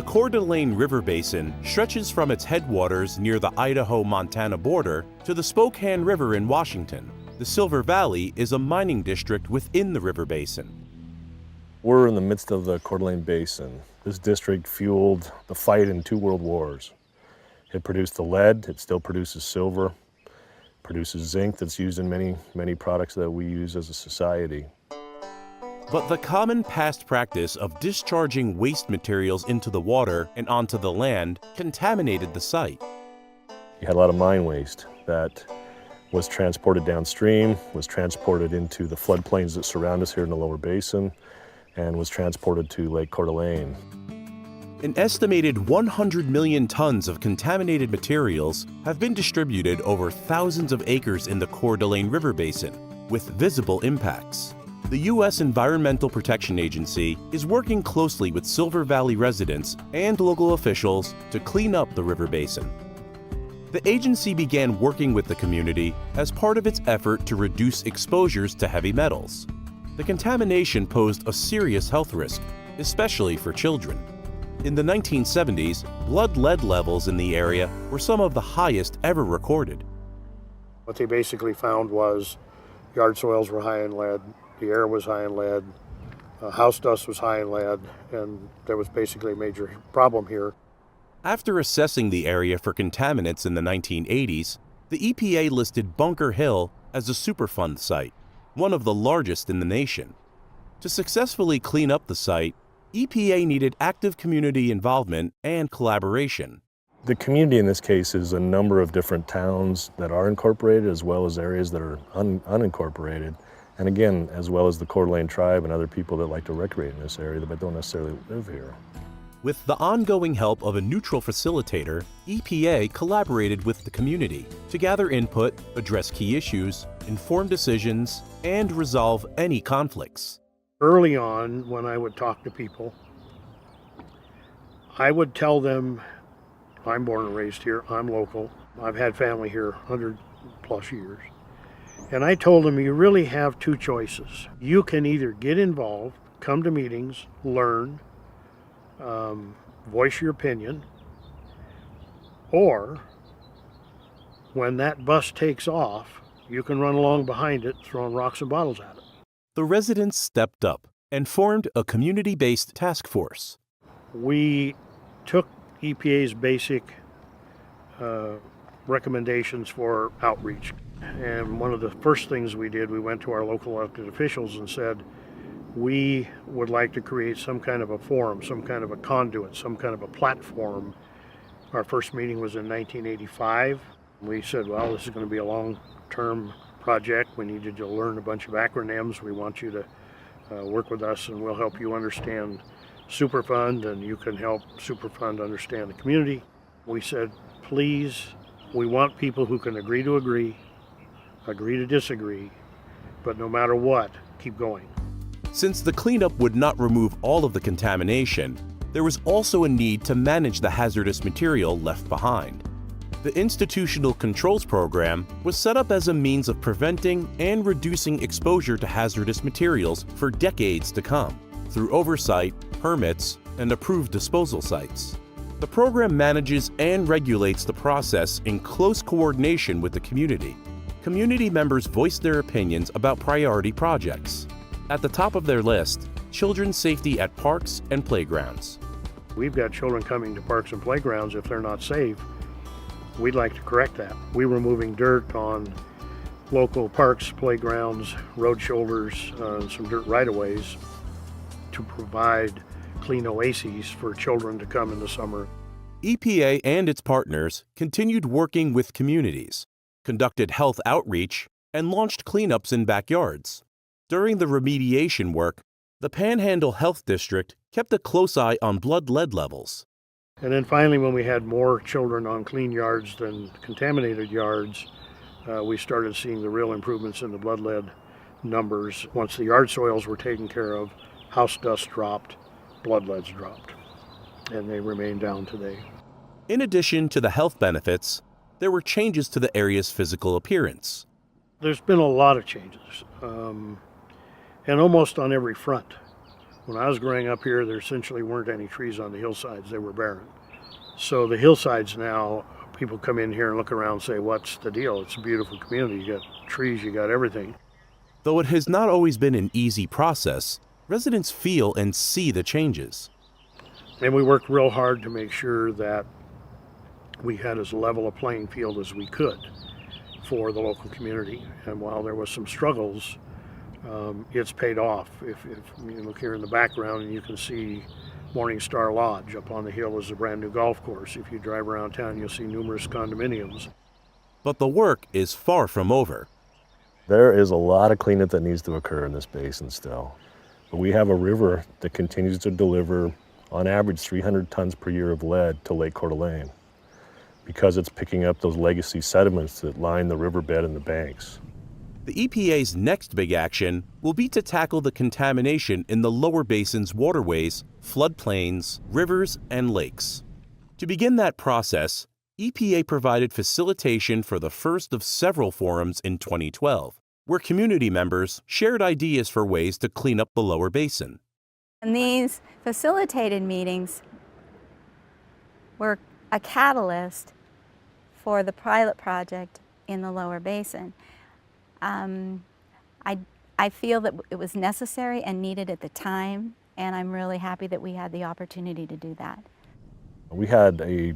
The Coeur d'Alene River Basin stretches from its headwaters near the Idaho-Montana border to the Spokane River in Washington. The Silver Valley is a mining district within the river basin. We're in the midst of the Coeur d'Alene Basin. This district fueled the fight in 2 world wars. It produced the lead, it still produces silver, produces zinc that's used in many products that we use as a society. But the common past practice of discharging waste materials into the water and onto the land contaminated the site. You had a lot of mine waste that was transported downstream, was transported into the floodplains that surround us here in the lower basin, and was transported to Lake Coeur d'Alene. An estimated 100 million tons of contaminated materials have been distributed over thousands of acres in the Coeur d'Alene River Basin, with visible impacts. The U.S. Environmental Protection Agency is working closely with Silver Valley residents and local officials to clean up the river basin. The agency began working with the community as part of its effort to reduce exposures to heavy metals. The contamination posed a serious health risk, especially for children. In the 1970s, blood lead levels in the area were some of the highest ever recorded. What they basically found was yard soils were high in lead, the air was high in lead, house dust was high in lead, and there was basically a major problem here. After assessing the area for contaminants in the 1980s, the EPA listed Bunker Hill as a Superfund site, one of the largest in the nation. To successfully clean up the site, EPA needed active community involvement and collaboration. The community in this case is a number of different towns that are incorporated as well as areas that are unincorporated. And again, as well as the Coeur d'Alene tribe and other people that like to recreate in this area but don't necessarily live here. With the ongoing help of a neutral facilitator, EPA collaborated with the community to gather input, address key issues, inform decisions, and resolve any conflicts. Early on, when I would talk to people, I would tell them, I'm born and raised here, I'm local, I've had family here 100 plus years. And I told them, you really have 2 choices. You can either get involved, come to meetings, learn, voice your opinion, or when that bus takes off, you can run along behind it, throwing rocks and bottles at it. The residents stepped up and formed a community-based task force. We took EPA's basic recommendations for outreach. And one of the first things we did, we went to our local elected officials and said, we would like to create some kind of a forum, some kind of a conduit, some kind of a platform. Our first meeting was in 1985. We said, well, this is going to be a long-term project. We needed to learn a bunch of acronyms. We want you to work with us and we'll help you understand Superfund and you can help Superfund understand the community. We said, please, we want people who can agree to agree to disagree, but no matter what, keep going. Since the cleanup would not remove all of the contamination, there was also a need to manage the hazardous material left behind. The Institutional Controls Program was set up as a means of preventing and reducing exposure to hazardous materials for decades to come, through oversight, permits, and approved disposal sites. The program manages and regulates the process in close coordination with the community. Community members voice their opinions about priority projects. At the top of their list, children's safety at parks and playgrounds. We've got children coming to parks and playgrounds if they're not safe. We'd like to correct that. We were moving dirt on local parks, playgrounds, road shoulders, some dirt right-of-ways to provide clean oases for children to come in the summer. EPA and its partners continued working with communities, conducted health outreach, and launched cleanups in backyards. During the remediation work, the Panhandle Health District kept a close eye on blood lead levels. And then finally, when we had more children on clean yards than contaminated yards, we started seeing the real improvements in the blood lead numbers. Once the yard soils were taken care of, house dust dropped, blood leads dropped, and they remain down today. In addition to the health benefits, there were changes to the area's physical appearance. There's been a lot of changes, and almost on every front. When I was growing up here, there essentially weren't any trees on the hillsides. They were barren. So the hillsides now, people come in here and look around and say, what's the deal? It's a beautiful community. You got trees, you got everything. Though it has not always been an easy process, residents feel and see the changes. And we worked real hard to make sure that we had as level a playing field as we could for the local community. And while there was some struggles, it's paid off. If you look here in the background, and you can see Morning Star Lodge. Up on the hill is a brand new golf course. If you drive around town, you'll see numerous condominiums. But the work is far from over. There is a lot of cleanup that needs to occur in this basin still. But we have a river that continues to deliver, on average, 300 tons per year of lead to Lake Coeur d'Alene because it's picking up those legacy sediments that line the riverbed and the banks. The EPA's next big action will be to tackle the contamination in the lower basin's waterways, floodplains, rivers, and lakes. To begin that process, EPA provided facilitation for the first of several forums in 2012, where community members shared ideas for ways to clean up the lower basin. And these facilitated meetings were a catalyst for the pilot project in the lower basin. I feel that it was necessary and needed at the time, and I'm really happy that we had the opportunity to do that. We had a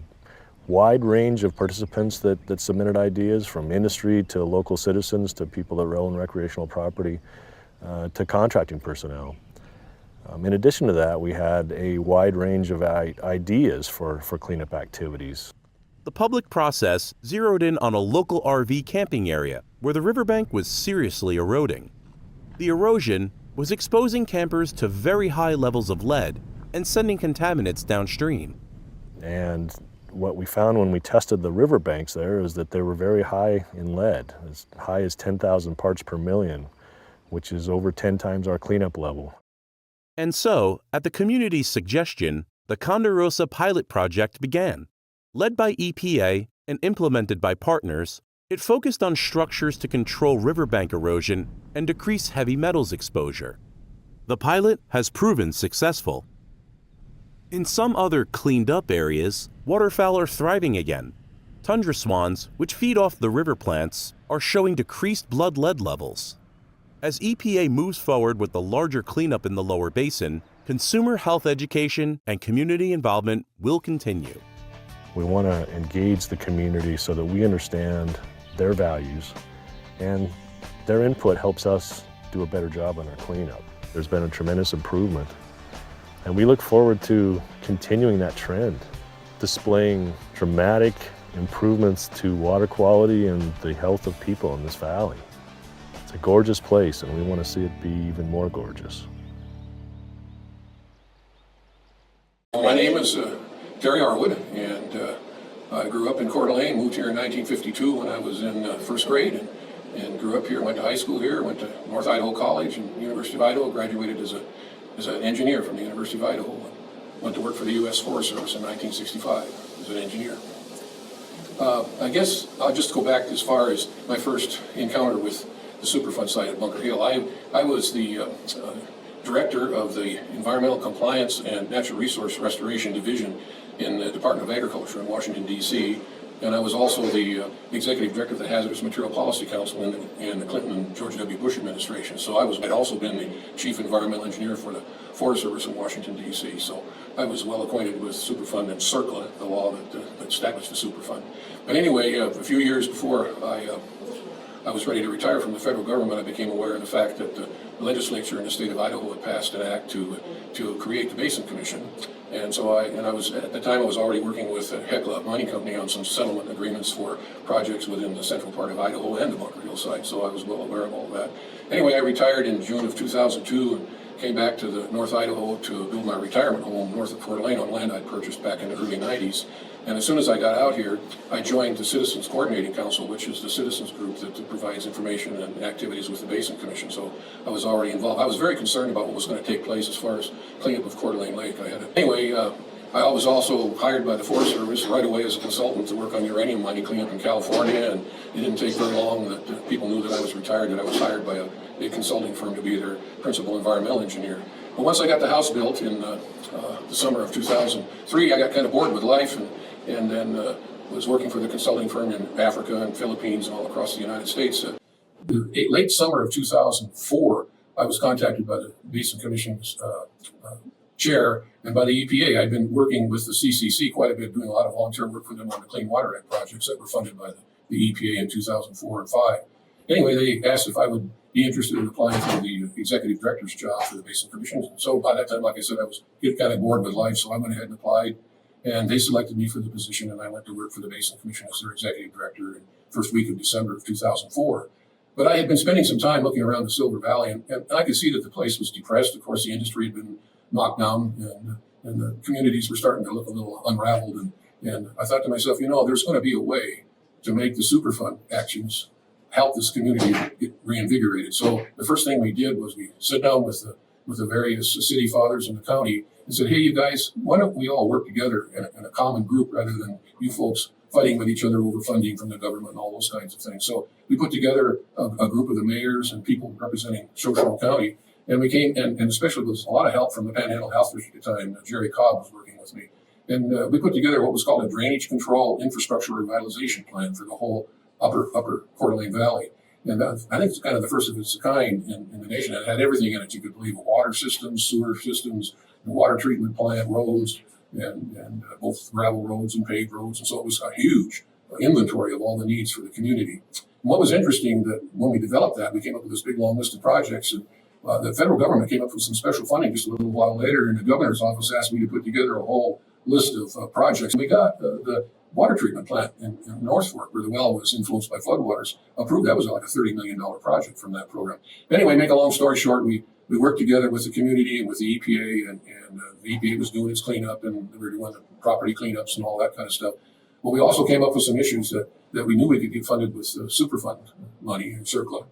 wide range of participants that submitted ideas, from industry to local citizens to people that own recreational property to contracting personnel. In addition to that, we had a wide range of ideas for cleanup activities. The public process zeroed in on a local RV camping area where the riverbank was seriously eroding. The erosion was exposing campers to very high levels of lead and sending contaminants downstream. And what we found when we tested the riverbanks there is that they were very high in lead, as high as 10,000 parts per million, which is over 10 times our cleanup level. And so, at the community's suggestion, the Conderosa pilot project began. Led by EPA and implemented by partners, it focused on structures to control riverbank erosion and decrease heavy metals exposure. The pilot has proven successful. In some other cleaned-up areas, waterfowl are thriving again. Tundra swans, which feed off the river plants, are showing decreased blood lead levels. As EPA moves forward with the larger cleanup in the lower basin, consumer health education and community involvement will continue. We want to engage the community so that we understand their values, and their input helps us do a better job on our cleanup. There's been a tremendous improvement, and we look forward to continuing that trend, displaying dramatic improvements to water quality and the health of people in this valley. It's a gorgeous place, and we want to see it be even more gorgeous. My name is Terry Arwood, and I grew up in Coeur d'Alene, moved here in 1952 when I was in first grade, and grew up here, went to high school here, went to North Idaho College and University of Idaho, graduated as an engineer from the University of Idaho, and went to work for the U.S. Forest Service in 1965 as an engineer. I guess I'll just go back as far as my first encounter with the Superfund site at Bunker Hill. I was the director of the Environmental Compliance and Natural Resource Restoration Division in the Department of Agriculture in Washington, D.C., and I was also the executive director of the Hazardous Material Policy Council in the Clinton and George W. Bush administration. So I'd also been the chief environmental engineer for the Forest Service in Washington, D.C., so I was well acquainted with Superfund and CERCLA, the law that established the Superfund. But anyway, a few years before I was ready to retire from the federal government, I became aware of the fact that the legislature in the state of Idaho had passed an act to create the Basin Commission. And so at the time I was already working with Hecla Mining Company on some settlement agreements for projects within the central part of Idaho and the Bunker Hill site, so I was well aware of all that. Anyway, I retired in June of 2002 and came back to the North Idaho to build my retirement home north of Coeur d'Alene on land I'd purchased back in the early 90s. And as soon as I got out here, I joined the Citizens Coordinating Council, which is the citizens group that provides information and activities with the Basin Commission. So I was already involved. I was very concerned about what was going to take place as far as cleanup of Coeur d'Alene Lake. Anyway, I was also hired by the Forest Service right away as a consultant to work on uranium mining cleanup in California, and it didn't take very long that people knew that I was retired, that I was hired by a big consulting firm to be their principal environmental engineer. But once I got the house built in the summer of 2003, I got kind of bored with life, and then was working for the consulting firm in Africa and Philippines and all across the United States. The late summer of 2004, I was contacted by the Basin Commission's chair and by the EPA. I'd been working with the CCC quite a bit, doing a lot of long-term work for them on the Clean Water Act projects that were funded by the EPA in 2004 and 5. Anyway, they asked if I would be interested in applying for the executive director's job for the Basin Commission. And so by that time, like I said, I was getting kind of bored with life, so I went ahead and applied, and they selected me for the position, and I went to work for the Basin Commission as their executive director in the first week of December of 2004. But I had been spending some time looking around the Silver Valley, and I could see that the place was depressed. Of course, the industry had been knocked down, and the communities were starting to look a little unraveled. And I thought to myself, there's going to be a way to make the Superfund actions help this community get reinvigorated. So the first thing we did was we sat down with the various city fathers in the county and said, hey, you guys, why don't we all work together in a common group rather than you folks fighting with each other over funding from the government and all those kinds of things. So we put together a group of the mayors and people representing Shoshone County, and we came, and especially with a lot of help from the Panhandle Health District at the time. Jerry Cobb was working with me. And we put together what was called a drainage control infrastructure revitalization plan for the whole upper Coeur d'Alene Valley. And I think it's kind of the first of its kind in the nation. It had everything in it you could believe: water systems, sewer systems, the water treatment plant, roads, and both gravel roads and paved roads. And so it was a huge inventory of all the needs for the community. And what was interesting, that when we developed that, we came up with this big long list of projects, and the federal government came up with some special funding just a little while later, and the governor's office asked me to put together a whole list of projects. We got the water treatment plant in North Fork, where the well was influenced by floodwaters, approved. That was like a $30 million project from that program. Anyway, make a long story short, we worked together with the community and with the EPA, and the EPA was doing its cleanup, and we were doing the property cleanups and all that kind of stuff. But we also came up with some issues that we knew we could get funded with Superfund money in CERCLA.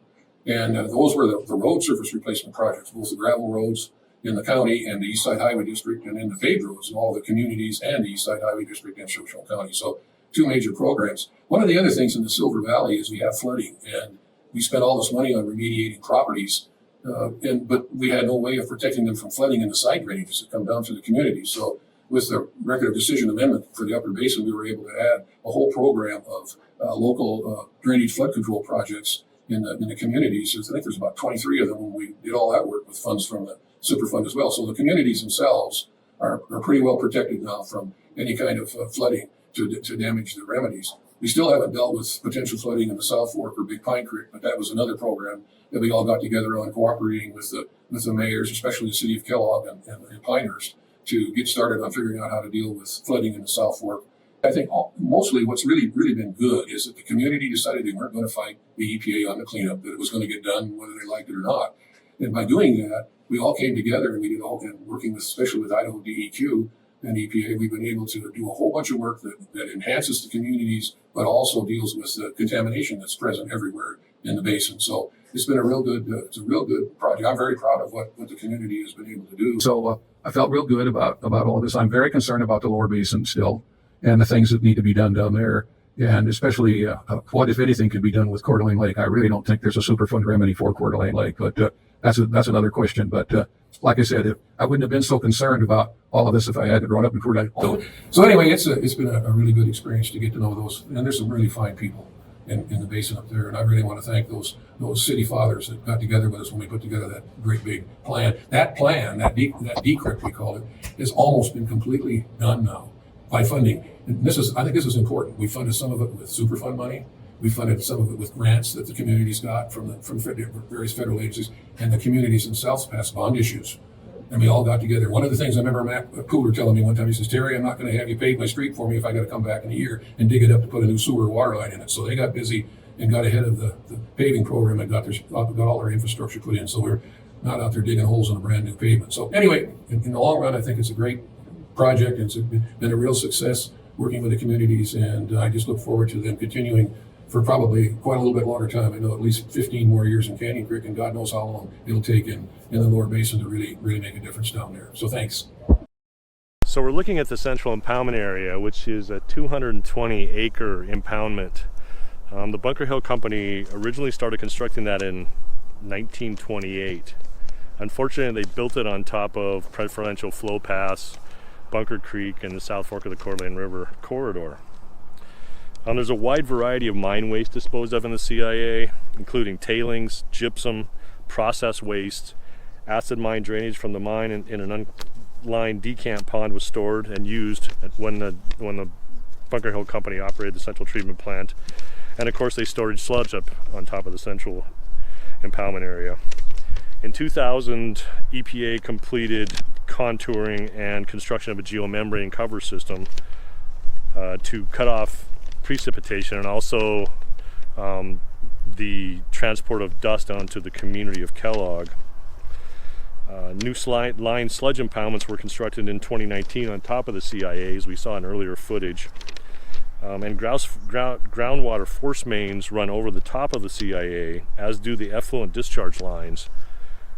And those were the road surface replacement projects, both the gravel roads in the county and the East Side Highway District, and in the paved roads in all the communities and the East Side Highway District and Shoshone County. So two major programs. One of the other things in the Silver Valley is we have flooding, and we spent all this money on remediating properties, but we had no way of protecting them from flooding in the side drainages that come down through the community. So with the Record of Decision Amendment for the Upper Basin, we were able to add a whole program of local drainage flood control projects in the communities. I think there's about 23 of them, when we did all that work with funds from the Superfund as well. So the communities themselves are pretty well protected now from any kind of flooding to damage the remedies. We still haven't dealt with potential flooding in the South Fork or Big Pine Creek, but that was another program that we all got together on, cooperating with the mayors, especially the city of Kellogg and Pinehurst, to get started on figuring out how to deal with flooding in the South Fork. I think mostly what's really been good is that the community decided they weren't going to fight the EPA on the cleanup, that it was going to get done whether they liked it or not. And by doing that, we all came together, and we did all, and working with, especially with Idaho DEQ and EPA, we've been able to do a whole bunch of work that enhances the communities, but also deals with the contamination that's present everywhere in the basin. So it's been a real good project. I'm very proud of what the community has been able to do. So I felt real good about all this. I'm very concerned about the lower basin still, and the things that need to be done down there, and especially what, if anything, could be done with Coeur d'Alene Lake. I really don't think there's a Superfund remedy for Coeur d'Alene Lake, but that's another question. But like I said, I wouldn't have been so concerned about all of this if I hadn't grown up in Coeur d'Alene. So anyway, it's been a really good experience to get to know those, and there's some really fine people in the basin up there, and I really want to thank those city fathers that got together with us when we put together that great big plan. That plan, that decrypt we call it, has almost been completely done now by funding. And I think this is important. We funded some of it with Superfund money. We funded some of it with grants that the communities got from various federal agencies, and the communities themselves passed bond issues. And we all got together. One of the things I remember Matt Cooler telling me one time, he says, Terry, I'm not going to have you pave my street for me if I got to come back in a year and dig it up to put a new sewer water line in it. So they got busy and got ahead of the paving program and got all their infrastructure put in. So we're not out there digging holes in a brand new pavement. So anyway, in the long run, I think it's a great project. It's been a real success working with the communities, and I just look forward to them continuing for probably quite a little bit longer time. I know at least 15 more years in Canyon Creek, and God knows how long it'll take in the lower basin to really make a difference down there. So thanks. So we're looking at the central impoundment area, which is a 220 acre impoundment. The Bunker Hill Company originally started constructing that in 1928. Unfortunately, they built it on top of preferential flow paths, Bunker Creek, and the South Fork of the Coeur d'Alene River corridor. There's a wide variety of mine waste disposed of in the CIA, including tailings, gypsum, process waste, acid mine drainage from the mine in an unlined decant pond was stored and used when the Bunker Hill Company operated the central treatment plant. And of course, they stored sludge up on top of the central impoundment area. In 2000, EPA completed contouring and construction of a geomembrane cover system to cut off precipitation and also the transport of dust onto the community of Kellogg. New line sludge impoundments were constructed in 2019 on top of the CIA, as we saw in earlier footage. And groundwater force mains run over the top of the CIA, as do the effluent discharge lines,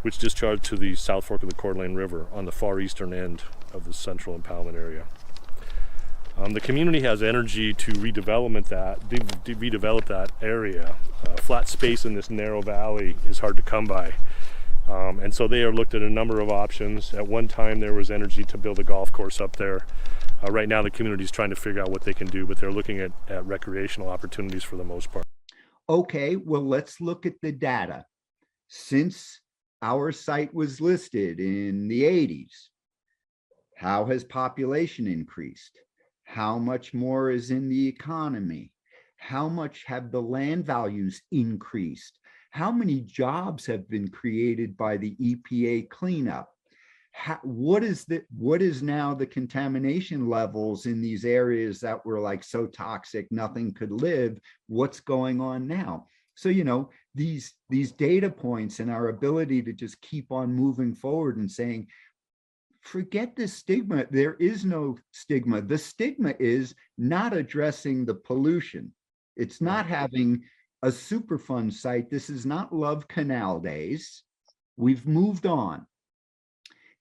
which discharge to the South Fork of the Coeur d'Alene River on the far eastern end of the central impoundment area. The community has energy to redevelop that area. Flat space in this narrow valley is hard to come by. And so they have looked at a number of options. At one time there was energy to build a golf course up there. Right now the community is trying to figure out what they can do, but they're looking at recreational opportunities for the most part. Okay, well, let's look at the data. Since our site was listed in the 80s, how has population increased? How much more is in the economy? How much have the land values increased? How many jobs have been created by the EPA cleanup? What is now the contamination levels in these areas that were like so toxic nothing could live? What's going on now? So, you know, these data points and our ability to just keep on moving forward and saying, forget the stigma. There is no stigma. The stigma is not addressing the pollution. It's not having a Superfund site. This is not Love Canal days. We've moved on.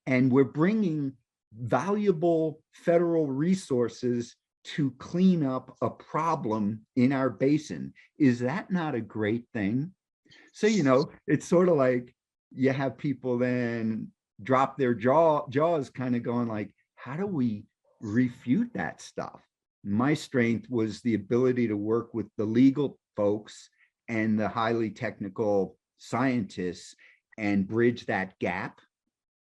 And we're bringing valuable federal resources to clean up a problem in our basin. Is that not a great thing? So, you know, it's sort of like you have people then drop their jaws kind of going like, how do we refute that stuff? My strength was the ability to work with the legal folks and the highly technical scientists and bridge that gap,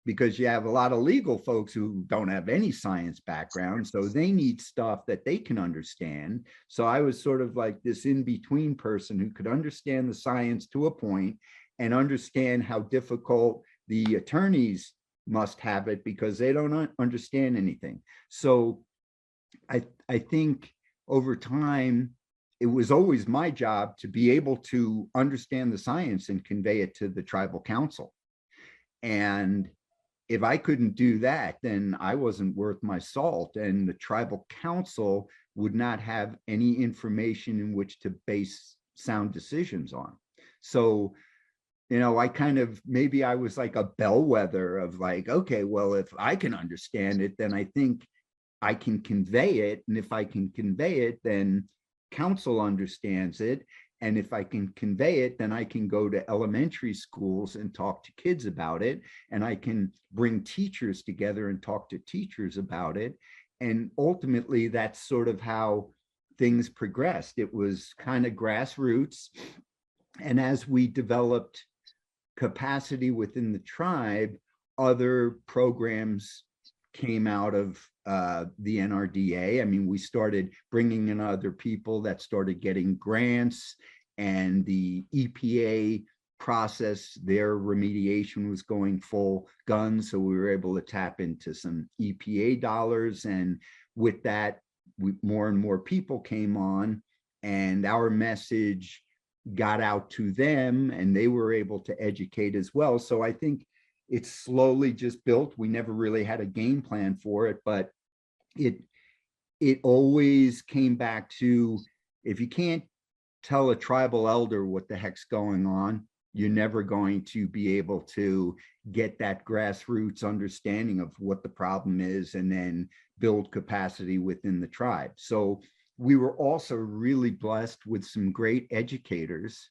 because you have a lot of legal folks who don't have any science background, so they need stuff that they can understand. So I was sort of like this in-between person who could understand the science to a point and understand how difficult the attorneys must have it because they don't understand anything. So I think over time, it was always my job to be able to understand the science and convey it to the tribal council. And if I couldn't do that, then I wasn't worth my salt, and the tribal council would not have any information in which to base sound decisions on. So, you know, I kind of, maybe I was like a bellwether of like, okay, well, if I can understand it, then I think I can convey it. And if I can convey it, then council understands it. And if I can convey it, then I can go to elementary schools and talk to kids about it. And I can bring teachers together and talk to teachers about it. And ultimately, that's sort of how things progressed. It was kind of grassroots. And as we developed capacity within the tribe, other programs came out of the NRDA. I mean, we started bringing in other people that started getting grants, and the EPA process, their remediation was going full gun. So we were able to tap into some EPA dollars. And with that, more and more people came on, and our message got out to them, and they were able to educate as well. So I think it's slowly just built. We never really had a game plan for it, but it always came back to, if you can't tell a tribal elder what the heck's going on, you're never going to be able to get that grassroots understanding of what the problem is and then build capacity within the tribe. So we were also really blessed with some great educators.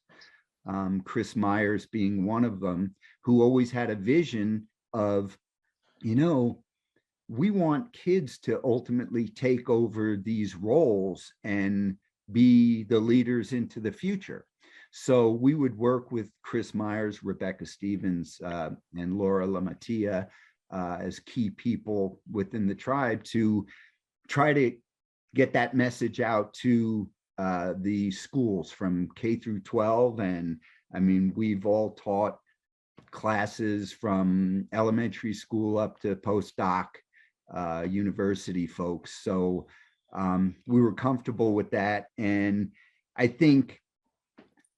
Chris Myers being one of them, who always had a vision of, we want kids to ultimately take over these roles and be the leaders into the future. So we would work with Chris Myers, Rebecca Stevens, and Laura LaMattia as key people within the tribe to try to get that message out to the schools from K through 12. And I mean, we've all taught classes from elementary school up to postdoc university folks. So we were comfortable with that. And I think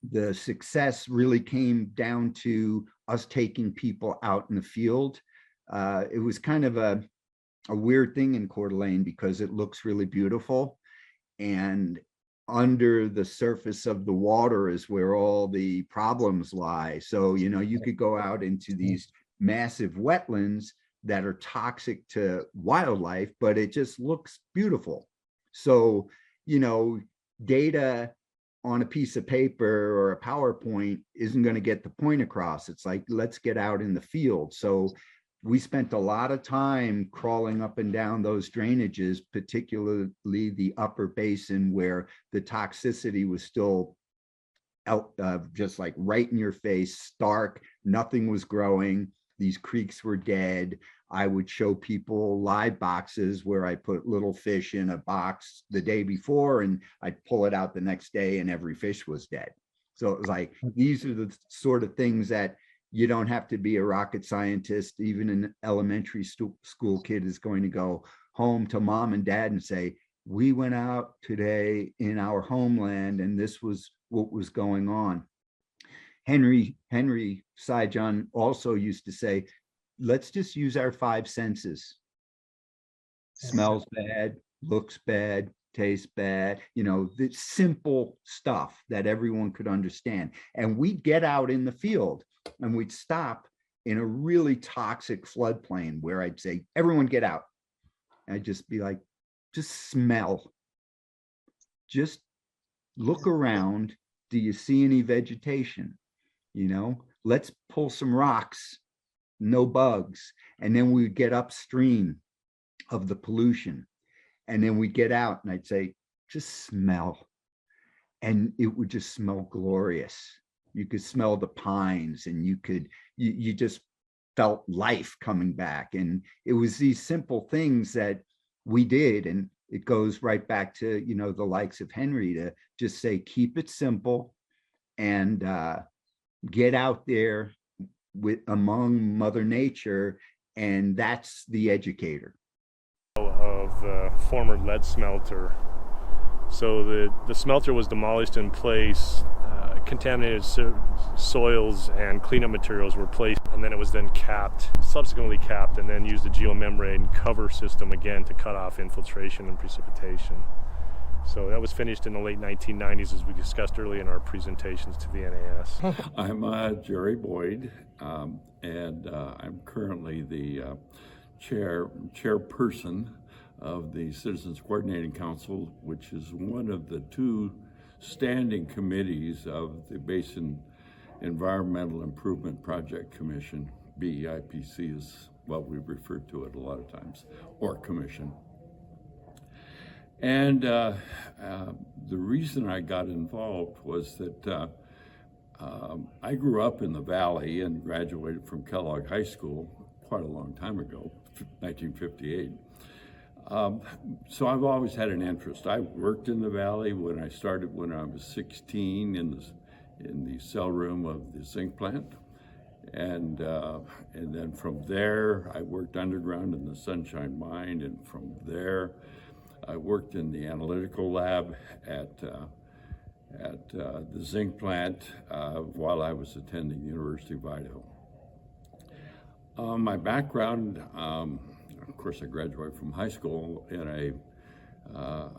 the success really came down to us taking people out in the field. It was kind of a weird thing in Coeur d'Alene because it looks really beautiful, and under the surface of the water is where all the problems lie. So, you could go out into these massive wetlands that are toxic to wildlife, but it just looks beautiful. So, data on a piece of paper or a PowerPoint isn't going to get the point across. It's like, let's get out in the field. So we spent a lot of time crawling up and down those drainages, particularly the upper basin where the toxicity was still out, just like right in your face, stark, nothing was growing. These creeks were dead. I would show people live boxes where I put little fish in a box the day before and I'd pull it out the next day and every fish was dead. So it was like, these are the sort of things that you don't have to be a rocket scientist. Even an elementary school kid is going to go home to mom and dad and say, we went out today in our homeland and this was what was going on. Henry Saijan also used to say, let's just use our 5 senses. Smells bad, looks bad, tastes bad, the simple stuff that everyone could understand. And we'd get out in the field and we'd stop in a really toxic floodplain where I'd say, everyone get out. And I'd just be like, just smell. Just look around. Do you see any vegetation? Let's pull some rocks, no bugs. And then we would get upstream of the pollution. And then we'd get out and I'd say, just smell. And it would just smell glorious. You could smell the pines and you just felt life coming back. And it was these simple things that we did. And it goes right back to, the likes of Henry to just say, keep it simple and get out there among Mother Nature. And that's the educator. Of the former lead smelter. So the smelter was demolished in place, contaminated soils and cleanup materials were placed, and then it was then subsequently capped, and then used a geomembrane cover system again to cut off infiltration and precipitation. So that was finished in the late 1990s, as we discussed earlier in our presentations to the NAS. I'm Jerry Boyd, and I'm currently the chairperson of the Citizens Coordinating Council, which is one of the 2 standing committees of the Basin Environmental Improvement Project Commission. BEIPC is what we refer to it a lot of times, or commission. And the reason I got involved was that I grew up in the Valley and graduated from Kellogg High School quite a long time ago, 1958. So I've always had an interest. I worked in the Valley when I started when I was 16 in the cell room of the zinc plant. And then from there, I worked underground in the Sunshine Mine. And from there, I worked in the analytical lab at the zinc plant while I was attending the University of Idaho. My background, of course, I graduated from high school and I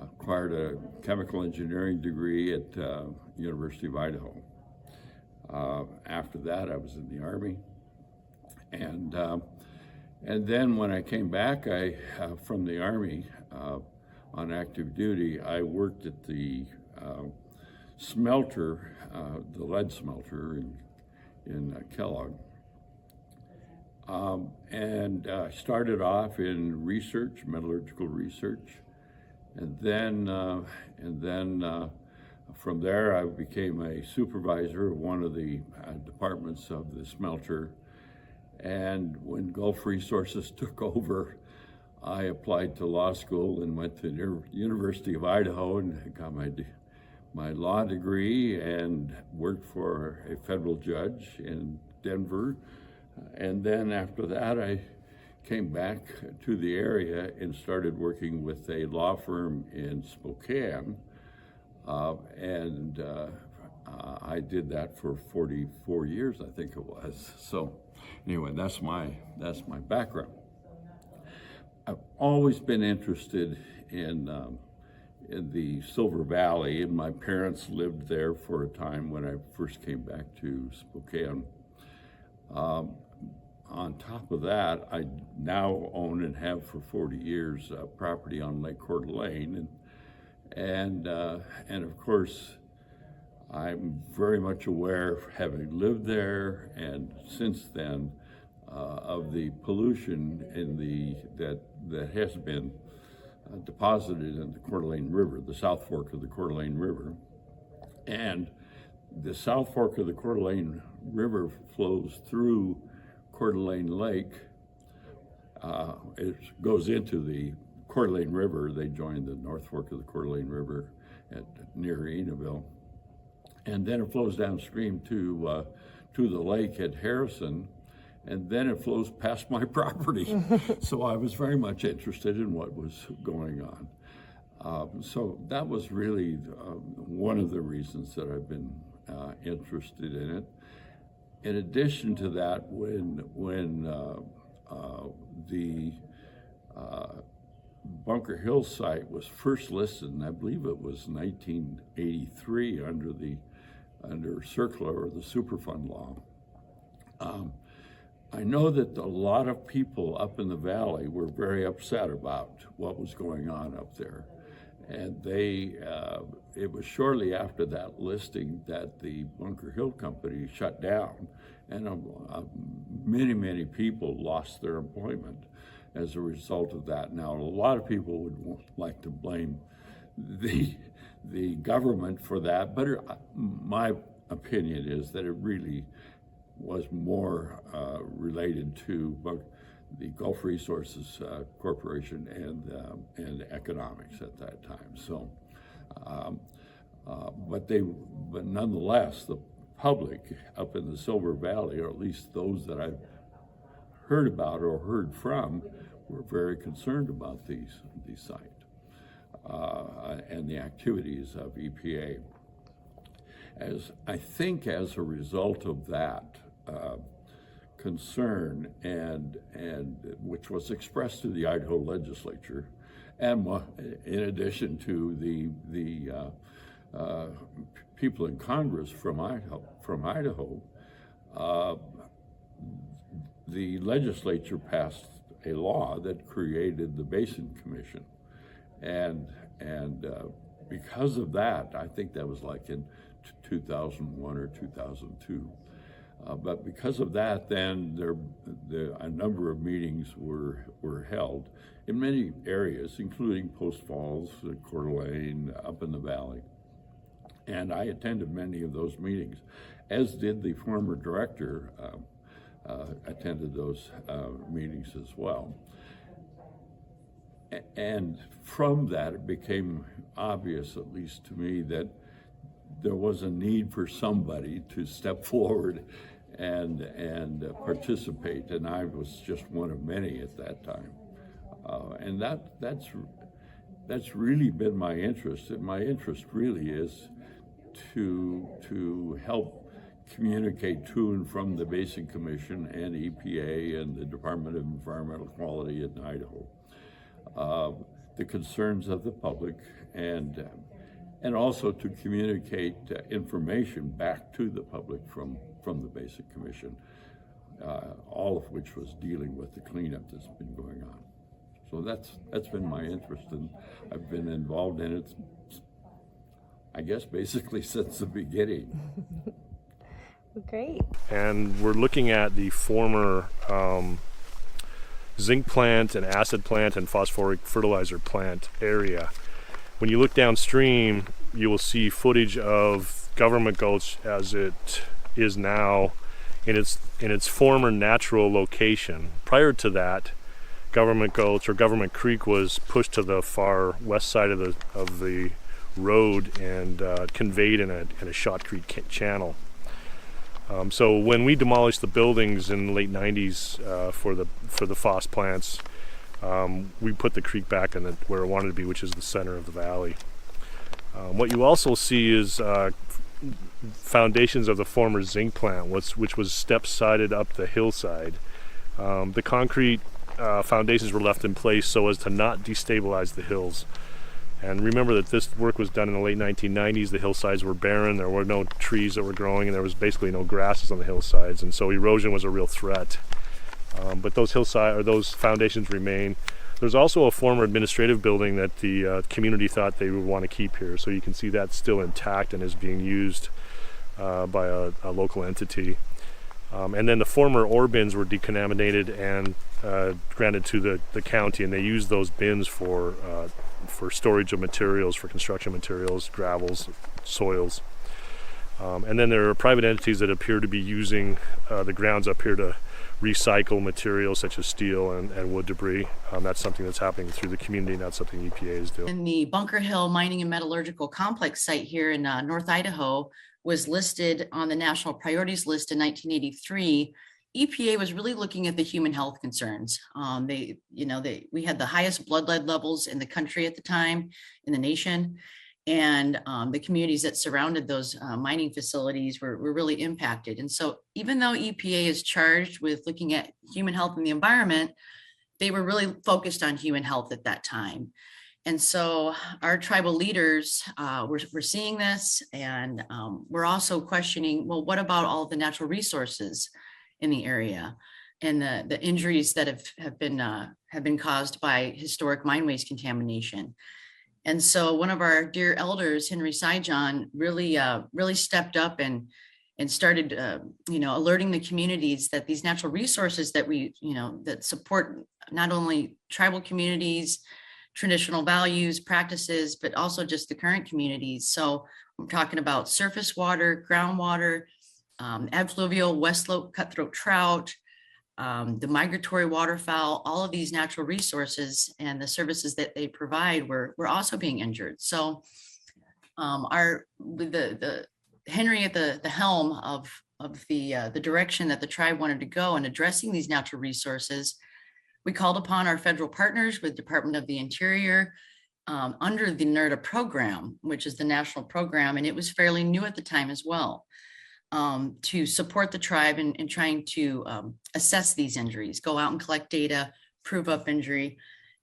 acquired a chemical engineering degree at University of Idaho. After that, I was in the Army. And then when I came back from the Army on active duty, I worked at the smelter, the lead smelter in Kellogg. And I started off in research, metallurgical research, and then from there I became a supervisor of one of the departments of the smelter. And when Gulf Resources took over, I applied to law school and went to the University of Idaho and got my law degree and worked for a federal judge in Denver. And then after that, I came back to the area and started working with a law firm in Spokane. I did that for 44 years, I think it was. So anyway, that's my background. I've always been interested in the Silver Valley, and my parents lived there for a time when I first came back to Spokane. On top of that, I now own and have for 40 years property on Lake Coeur d'Alene, and of course, I'm very much aware, having lived there and since then, of the pollution that has been deposited in the Coeur d'Alene River, the South Fork of the Coeur d'Alene River. And the South Fork of the Coeur d'Alene River flows through Coeur d'Alene Lake. It goes into the Coeur d'Alene River. They join the North Fork of the Coeur d'Alene River near Enaville. And then it flows downstream to the lake at Harrison, and then it flows past my property. So I was very much interested in what was going on. So that was really one of the reasons that I've been interested in it. In addition to that, when the Bunker Hill site was first listed, and I believe it was 1983 under circular or the Superfund law. I know that a lot of people up in the valley were very upset about what was going on up there. And it was shortly after that listing that the Bunker Hill Company shut down, and many people lost their employment as a result of that. Now, a lot of people would like to blame the government for that, but my opinion is that it really was more related to the Gulf Resources Corporation and economics at that time. So, but nonetheless, the public up in the Silver Valley, or at least those that I've heard about or heard from, were very concerned about these sites and the activities of EPA. I think as a result of that concern, and which was expressed to the Idaho legislature, and in addition to the people in Congress from Idaho, the legislature passed a law that created the Basin Commission, and because of that, I think that was like in 2001 or 2002. But because of that, then a number of meetings were held in many areas, including Post Falls, Coeur d'Alene, up in the valley. And I attended many of those meetings, as did the former director, attended those meetings as well. And from that, it became obvious, at least to me, that there was a need for somebody to step forward and participate, and I was just one of many at that time. And that's really been my interest, and my interest really is to help communicate to and from the Basin Commission and EPA and the Department of Environmental Quality in Idaho the concerns of the public, and also to communicate information back to the public from the Basin Commission, all of which was dealing with the cleanup that's been going on. So that's been my interest, and I've been involved in it I guess basically since the beginning. Great. And we're looking at the former zinc plant and acid plant and phosphoric fertilizer plant area. When you look downstream, you will see footage of Government Gulch as it is now in its former natural location. Prior to that, Government Gulch or Government Creek was pushed to the far west side of the road and conveyed in a shotcrete channel. So when we demolished the buildings in the late 90s for the phos plants, we put the creek back in where it wanted to be, which is the center of the valley. What you also see is foundations of the former zinc plant, which was step-sided up the hillside. The concrete foundations were left in place so as to not destabilize the hills. And remember that this work was done in the late 1990s. The hillsides were barren. There were no trees that were growing, and there was basically no grasses on the hillsides. And so erosion was a real threat. But those foundations remain. There's also a former administrative building that the community thought they would want to keep here. So you can see that's still intact and is being used by a local entity. And then the former ore bins were decontaminated and granted to the county, and they used those bins for storage of materials, for construction materials, gravels, soils. And then there are private entities that appear to be using the grounds up here to recycle materials such as steel and wood debris. That's something that's happening through the community, not something EPA is doing. And the Bunker Hill Mining and Metallurgical Complex site here in North Idaho was listed on the National Priorities List in 1983. EPA was really looking at the human health concerns. We had the highest blood lead levels in the country at the time, in the nation, and the communities that surrounded those mining facilities were really impacted. And so even though EPA is charged with looking at human health and the environment, they were really focused on human health at that time. And so our tribal leaders were seeing this, and we're also questioning, well, what about all the natural resources in the area and the injuries that have been caused by historic mine waste contamination? And so one of our dear elders, Henry Sijon, really stepped up and started, alerting the communities that these natural resources that that support not only tribal communities, traditional values, practices, but also just the current communities. So I'm talking about surface water, groundwater, adfluvial, west slope cutthroat trout, the migratory waterfowl, all of these natural resources and the services that they provide were also being injured. So the Henry at the helm of the direction that the tribe wanted to go in addressing these natural resources, we called upon our federal partners with Department of the Interior under the NERDA program, which is the national program, and it was fairly new at the time as well, to support the tribe in trying to assess these injuries, go out and collect data, prove up injury.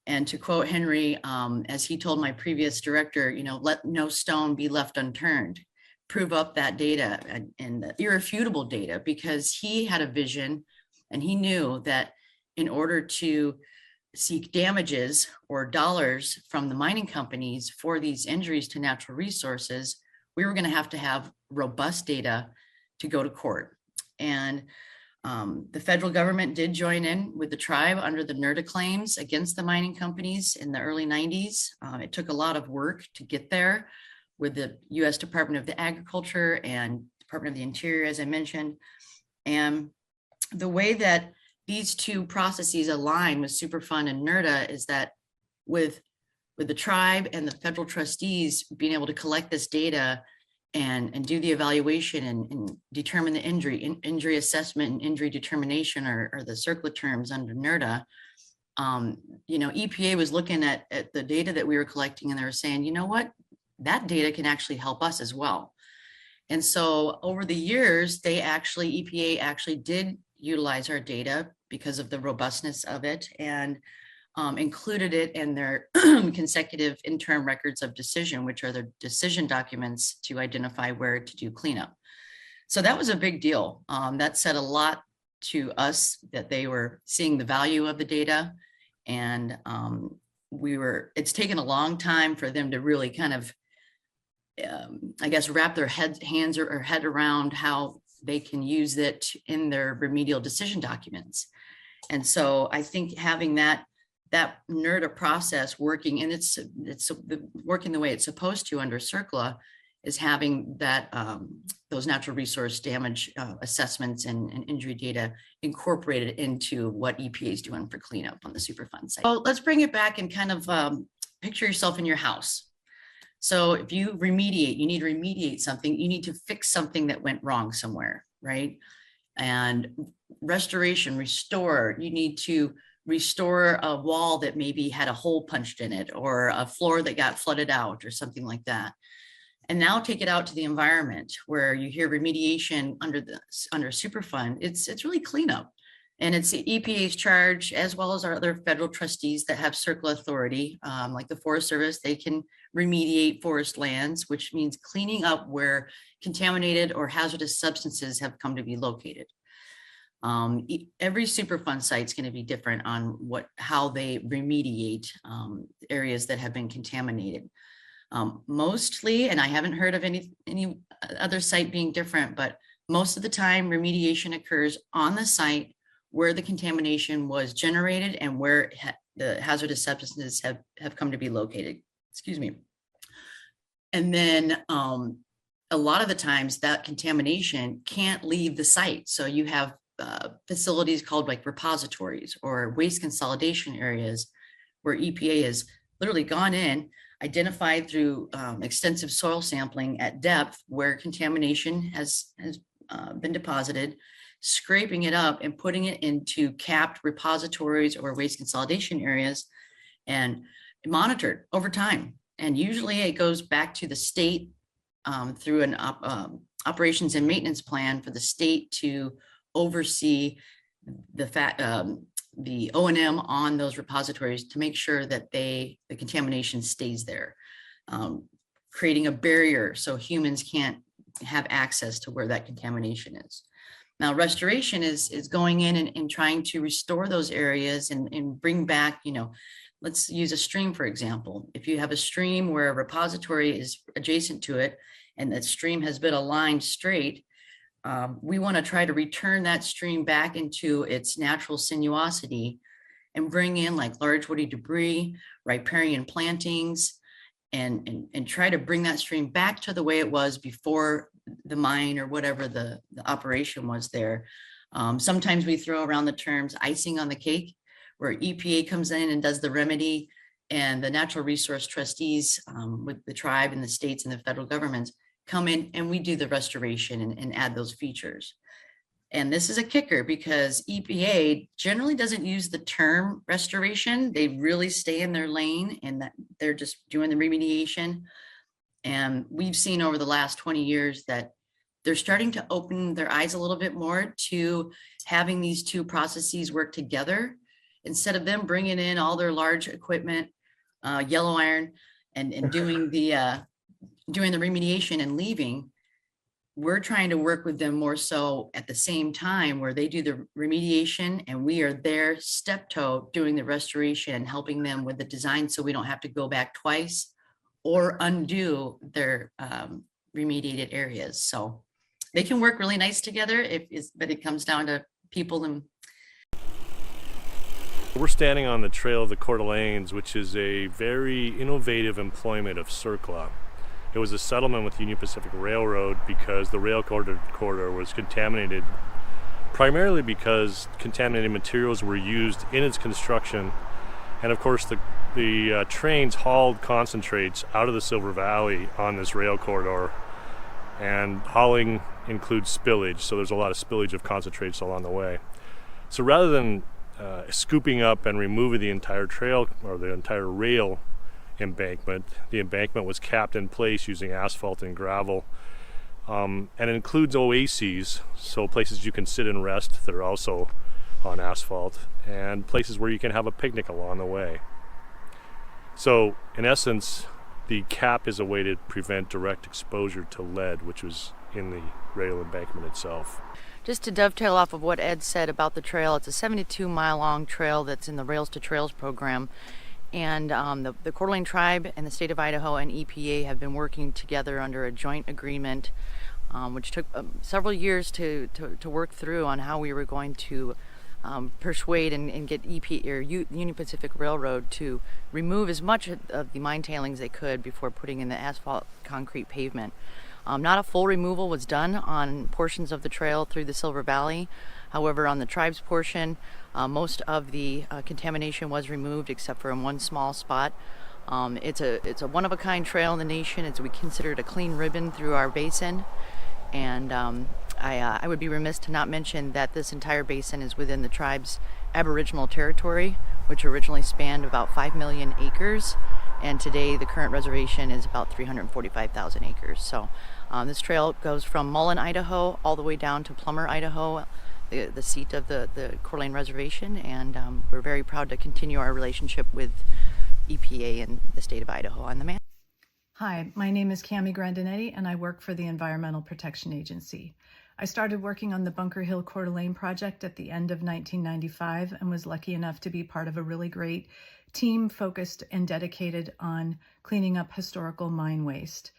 And to quote Henry, as he told my previous director, let no stone be left unturned, prove up that data and the irrefutable data, because he had a vision and he knew that in order to seek damages or dollars from the mining companies for these injuries to natural resources, we were going to have robust data to go to court. And the federal government did join in with the tribe under the NERDA claims against the mining companies in the early 90s. It took a lot of work to get there with the U.S. Department of the Agriculture and Department of the Interior, as I mentioned. And the way that these two processes align with Superfund and NERDA is that with the tribe and the federal trustees being able to collect this data and do the evaluation and determine the injury assessment and injury determination are the CERCLA terms under NERDA. EPA was looking at the data that we were collecting, and they were saying, you know what, that data can actually help us as well. And so over the years, EPA actually did utilize our data because of the robustness of it, and included it in their consecutive interim records of decision, which are the decision documents to identify where to do cleanup. So that was a big deal. That said a lot to us that they were seeing the value of the data, and it's taken a long time for them to really kind of I guess, wrap their hands or head around how they can use it in their remedial decision documents. And so I think having that NERDA process working, and it's working the way it's supposed to under CERCLA, is having that those natural resource damage assessments and injury data incorporated into what EPA is doing for cleanup on the Superfund site. So let's bring it back and kind of picture yourself in your house. So if you remediate, you need to remediate something, you need to fix something that went wrong somewhere, right? And restoration, restore, you need to restore a wall that maybe had a hole punched in it, or a floor that got flooded out, or something like that. And now take it out to the environment, where you hear remediation under Superfund. It's really cleanup. And it's the EPA's charge, as well as our other federal trustees that have CERCLA authority, like the Forest Service. They can remediate forest lands, which means cleaning up where contaminated or hazardous substances have come to be located. Every Superfund site is going to be different on how they remediate areas that have been contaminated. Mostly, and I haven't heard of any other site being different, but most of the time remediation occurs on the site where the contamination was generated and where the hazardous substances have come to be located. Excuse me. And then a lot of the times that contamination can't leave the site. So you have facilities called like repositories or waste consolidation areas, where EPA has literally gone in, identified through extensive soil sampling at depth where contamination has been deposited, scraping it up and putting it into capped repositories or waste consolidation areas, and monitored over time. And usually it goes back to the state through an operations and maintenance plan for the state to oversee the O&M on those repositories to make sure that the contamination stays there, creating a barrier so humans can't have access to where that contamination is. Now, restoration is going in and trying to restore those areas and bring back, let's use a stream, for example. If you have a stream where a repository is adjacent to it and that stream has been aligned straight, we want to try to return that stream back into its natural sinuosity and bring in like large woody debris, riparian plantings, and try to bring that stream back to the way it was before the mine or whatever the operation was there. Sometimes we throw around the terms icing on the cake, where EPA comes in and does the remedy, and the natural resource trustees with the tribe and the states and the federal governments come in and we do the restoration and add those features. And this is a kicker, because EPA generally doesn't use the term restoration. They really stay in their lane and that they're just doing the remediation. And we've seen over the last 20 years that they're starting to open their eyes a little bit more to having these two processes work together, instead of them bringing in all their large equipment, yellow iron, and doing the remediation and leaving. We're trying to work with them more so at the same time, where they do the remediation and we are there step-toe doing the restoration and helping them with the design, so we don't have to go back twice or undo their remediated areas. So they can work really nice together, but it comes down to people. And we're standing on the Trail of the Coeur d'Alenes, which is a very innovative employment of CERCLA. It was a settlement with Union Pacific Railroad because the rail corridor was contaminated, primarily because contaminated materials were used in its construction. And of course the trains hauled concentrates out of the Silver Valley on this rail corridor, and hauling includes spillage, so there's a lot of spillage of concentrates along the way. So rather than scooping up and removing the entire trail or the entire rail embankment, the embankment was capped in place using asphalt and gravel, and it includes oases, so places you can sit and rest that are also on asphalt, and places where you can have a picnic along the way. So in essence, the cap is a way to prevent direct exposure to lead, which was in the rail embankment itself. Just to dovetail off of what Ed said about the trail, it's a 72-mile long trail that's in the Rails to Trails program. And the Coeur d'Alene Tribe and the state of Idaho and EPA have been working together under a joint agreement, which took several years to work through on how we were going to persuade and get EPA or Union Pacific Railroad to remove as much of the mine tailings they could before putting in the asphalt concrete pavement. Not a full removal was done on portions of the trail through the Silver Valley. However, on the tribe's portion, most of the contamination was removed except for in one small spot. It's a one-of-a-kind trail in the nation. We consider it a clean ribbon through our basin. And I would be remiss to not mention that this entire basin is within the tribe's Aboriginal territory, which originally spanned about 5 million acres. And today the current reservation is about 345,000 acres. So this trail goes from Mullen, Idaho, all the way down to Plummer, Idaho, the seat of the Coeur d'Alene Reservation. And we're very proud to continue our relationship with EPA and the state of Idaho on the map. Hi, my name is Cami Grandinetti and I work for the Environmental Protection Agency. I started working on the Bunker Hill Coeur d'Alene project at the end of 1995 and was lucky enough to be part of a really great team focused and dedicated on cleaning up historical mine waste.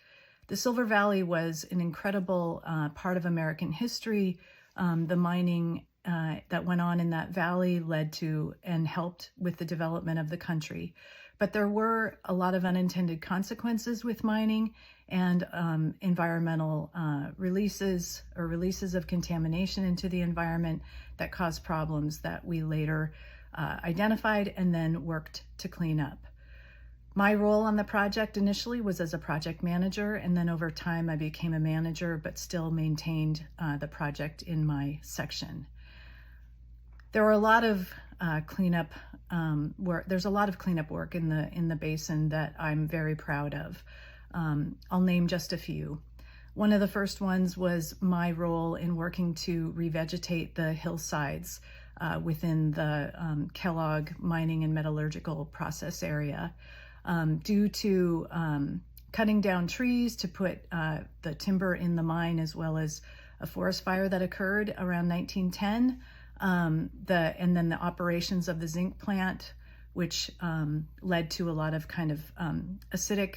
The Silver Valley was an incredible part of American history. The mining that went on in that valley led to and helped with the development of the country. But there were a lot of unintended consequences with mining and environmental releases of contamination into the environment that caused problems that we later identified and then worked to clean up. My role on the project initially was as a project manager, and then over time I became a manager but still maintained the project in my section. There were a lot of cleanup work. There's a lot of cleanup work in the basin that I'm very proud of. I'll name just a few. One of the first ones was my role in working to revegetate the hillsides within the Kellogg mining and metallurgical process area. Due to cutting down trees to put the timber in the mine, as well as a forest fire that occurred around 1910, and then the operations of the zinc plant, which led to a lot of kind of acidic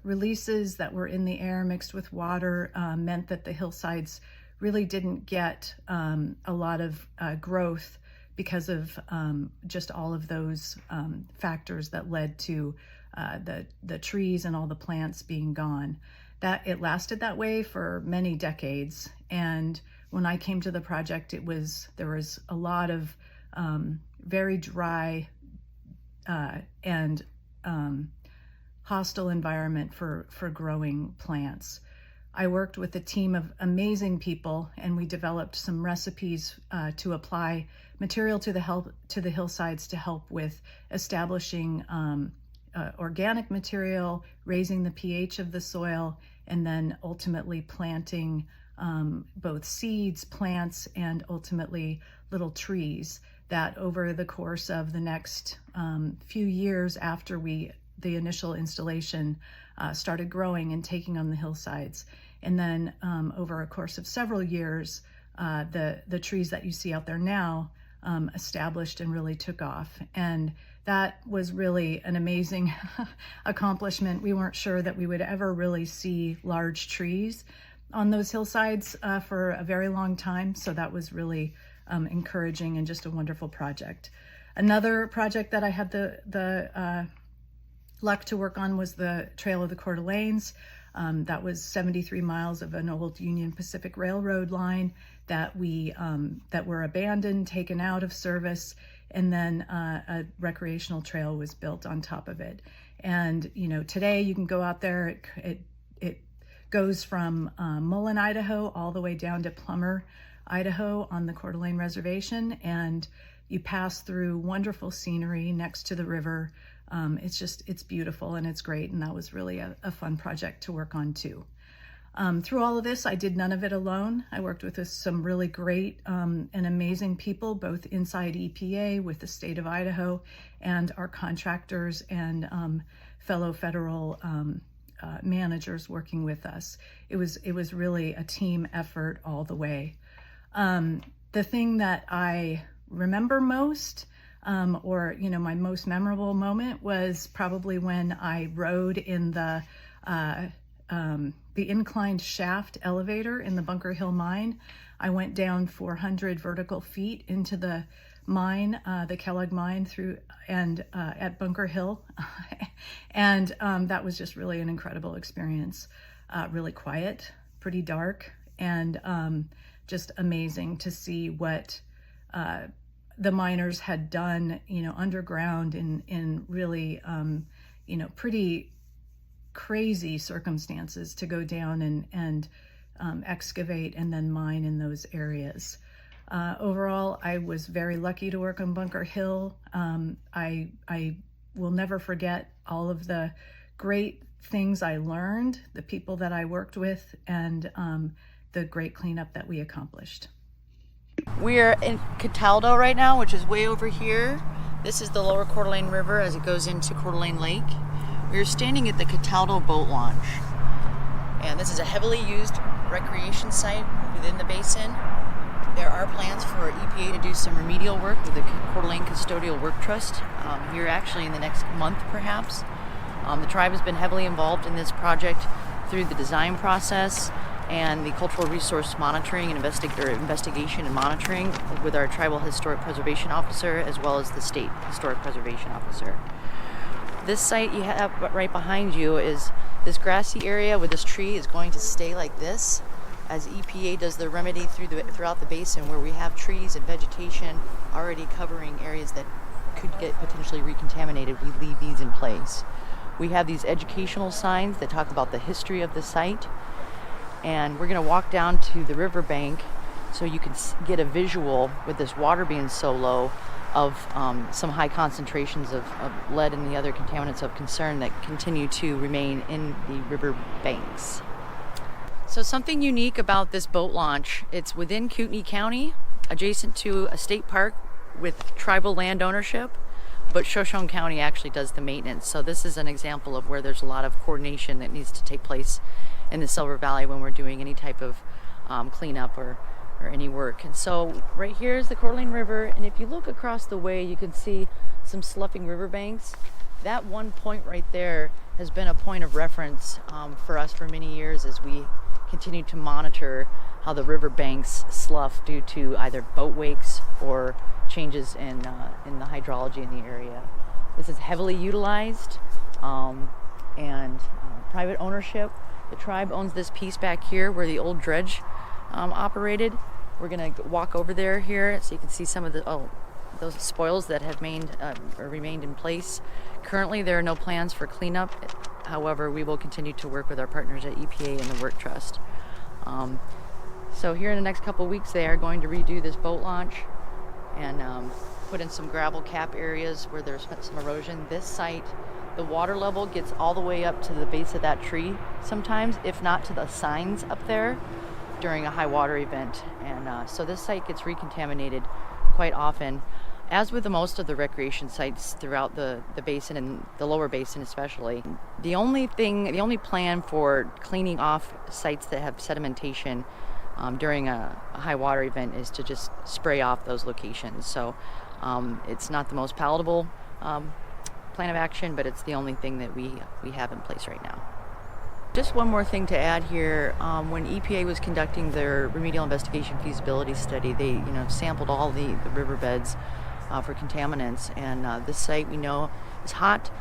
releases that were in the air mixed with water, meant that the hillsides really didn't get a lot of growth because of just all of those factors that led to the trees and all the plants being gone. That it lasted that way for many decades, and when I came to the project, there was a lot of very dry and hostile environment for growing plants. I worked with a team of amazing people, and we developed some recipes to apply material to the hillsides to help with establishing organic material, raising the pH of the soil, and then ultimately planting both seeds, plants, and ultimately little trees that over the course of the next few years after the initial installation started growing and taking on the hillsides. And then over a course of several years, the trees that you see out there now established and really took off. And that was really an amazing accomplishment. We weren't sure that we would ever really see large trees on those hillsides for a very long time. So that was really encouraging and just a wonderful project. Another project that I had the luck to work on was the Trail of the Coeur d'Alenes. That was 73 miles of an old Union Pacific Railroad line that were abandoned, taken out of service, and then a recreational trail was built on top of it. And today you can go out there. It goes from Mullen, Idaho, all the way down to Plummer, Idaho, on the Coeur d'Alene Reservation, and you pass through wonderful scenery next to the river. It's beautiful and it's great, and that was really a fun project to work on too. Through all of this, I did none of it alone. I worked with some really great and amazing people, both inside EPA with the state of Idaho and our contractors and fellow federal managers working with us. It was really a team effort all the way. The thing that I remember most or, you know, my most memorable moment was probably when I rode in the inclined shaft elevator in the Bunker Hill mine. I went down 400 vertical feet into the mine, the Kellogg mine at Bunker Hill. And that was just really an incredible experience. Really quiet, pretty dark, and just amazing to see what the miners had done, you know, underground in really, you know, pretty crazy circumstances to go down and excavate and then mine in those areas. Overall, I was very lucky to work on Bunker Hill. I will never forget all of the great things I learned, the people that I worked with, and the great cleanup that we accomplished. We are in Cataldo right now, which is way over here. This is the lower Coeur d'Alene River as it goes into Coeur d'Alene Lake. We are standing at the Cataldo boat launch. And this is a heavily used recreation site within the basin. There are plans for EPA to do some remedial work with the Coeur d'Alene Custodial Work Trust here actually in the next month perhaps. The tribe has been heavily involved in this project through the design process and the cultural resource monitoring and investigation and monitoring with our tribal historic preservation officer as well as the state historic preservation officer. This site you have right behind you is this grassy area with this tree is going to stay like this as EPA does the remedy throughout the basin where we have trees and vegetation already covering areas that could get potentially recontaminated. We leave these in place. We have these educational signs that talk about the history of the site, and we're going to walk down to the riverbank so you can get a visual with this water being so low of some high concentrations of lead and the other contaminants of concern that continue to remain in the river banks. So something unique about this boat launch, it's within Kootenai County, adjacent to a state park with tribal land ownership, but Shoshone County actually does the maintenance. So this is an example of where there's a lot of coordination that needs to take place in the Silver Valley when we're doing any type of cleanup or any work. And so right here is the Coeur d'Alene River, and if you look across the way you can see some sloughing riverbanks. That one point right there has been a point of reference for us for many years as we continue to monitor how the riverbanks slough due to either boat wakes or changes in the hydrology in the area. This is heavily utilized and private ownership. The tribe owns this piece back here where the old dredge operated. We're gonna walk over there here so you can see some of those spoils that have remained in place. Currently, there are no plans for cleanup. However, we will continue to work with our partners at EPA and the Work Trust. So here in the next couple of weeks, they are going to redo this boat launch and put in some gravel cap areas where there's some erosion. This site, the water level gets all the way up to the base of that tree sometimes, if not to the signs up there during a high water event. And so this site gets recontaminated quite often, as with most of the recreation sites throughout the basin and the lower basin especially. The only plan for cleaning off sites that have sedimentation during a high water event is to just spray off those locations. So it's not the most palatable plan of action, but it's the only thing that we have in place right now. Just one more thing to add here. When EPA was conducting their remedial investigation feasibility study, they sampled all the riverbeds for contaminants, and this site we know is hot.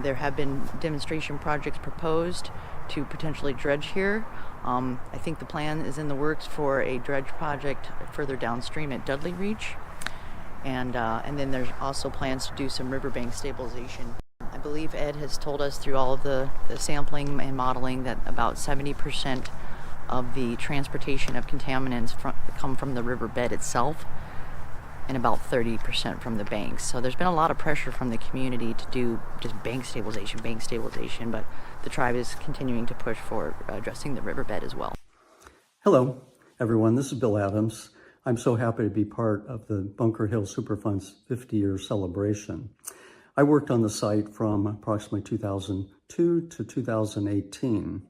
There have been demonstration projects proposed to potentially dredge here. I think the plan is in the works for a dredge project further downstream at Dudley Reach, and then there's also plans to do some riverbank stabilization. I believe Ed has told us through all of the sampling and modeling that about 70% of the transportation of contaminants come from the riverbed itself, and about 30% from the banks. So there's been a lot of pressure from the community to do just bank stabilization, but the tribe is continuing to push for addressing the riverbed as well. Hello, everyone. This is Bill Adams. I'm so happy to be part of the Bunker Hill Superfund's 50-year celebration. I worked on the site from approximately 2002 to 2018.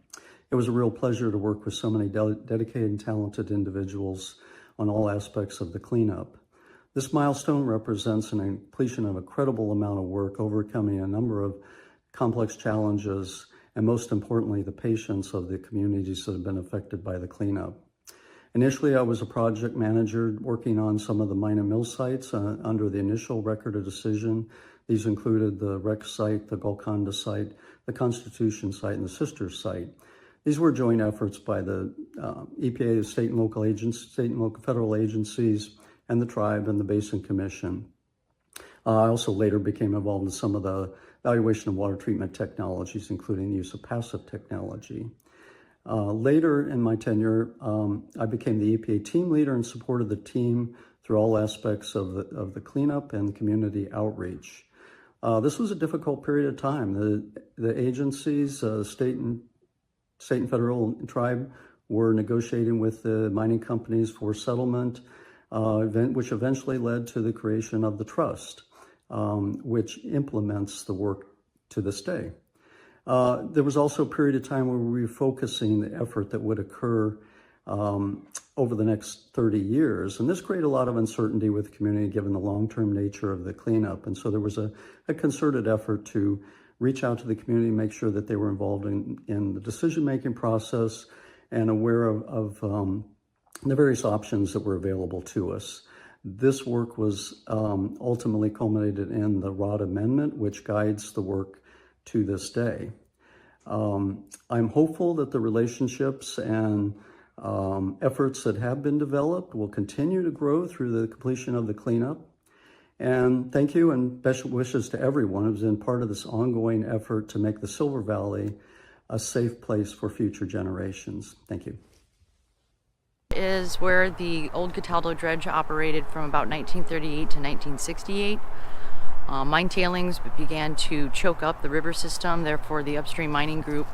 It was a real pleasure to work with so many dedicated and talented individuals on all aspects of the cleanup. This milestone represents an completion of a credible amount of work, overcoming a number of complex challenges, and most importantly, the patience of the communities that have been affected by the cleanup. Initially, I was a project manager working on some of the mine and mill sites under the initial record of decision. These included the Rex site, the Golconda site, the Constitution site, and the Sisters site. These were joint efforts by the EPA, the state and local federal agencies, and the tribe and the Basin Commission. I also later became involved in some of the evaluation of water treatment technologies, including the use of passive technology. Later in my tenure, I became the EPA team leader and supported the team through all aspects of the cleanup and community outreach. This was a difficult period of time. The agencies, state and federal and tribe, were negotiating with the mining companies for settlement, which eventually led to the creation of the trust, which implements the work to this day. There was also a period of time where we were focusing the effort that would occur over the next 30 years. And this created a lot of uncertainty with the community given the long-term nature of the cleanup. And so there was a concerted effort to reach out to the community, make sure that they were involved in the decision-making process and aware of the various options that were available to us. This work was ultimately culminated in the ROD Amendment, which guides the work to this day. I'm hopeful that the relationships and efforts that have been developed will continue to grow through the completion of the cleanup. And thank you and best wishes to everyone who's been part of this ongoing effort to make the Silver Valley a safe place for future generations. Thank you. Is where the old Cataldo dredge operated from about 1938 to 1968. Mine tailings began to choke up the river system, therefore the upstream mining group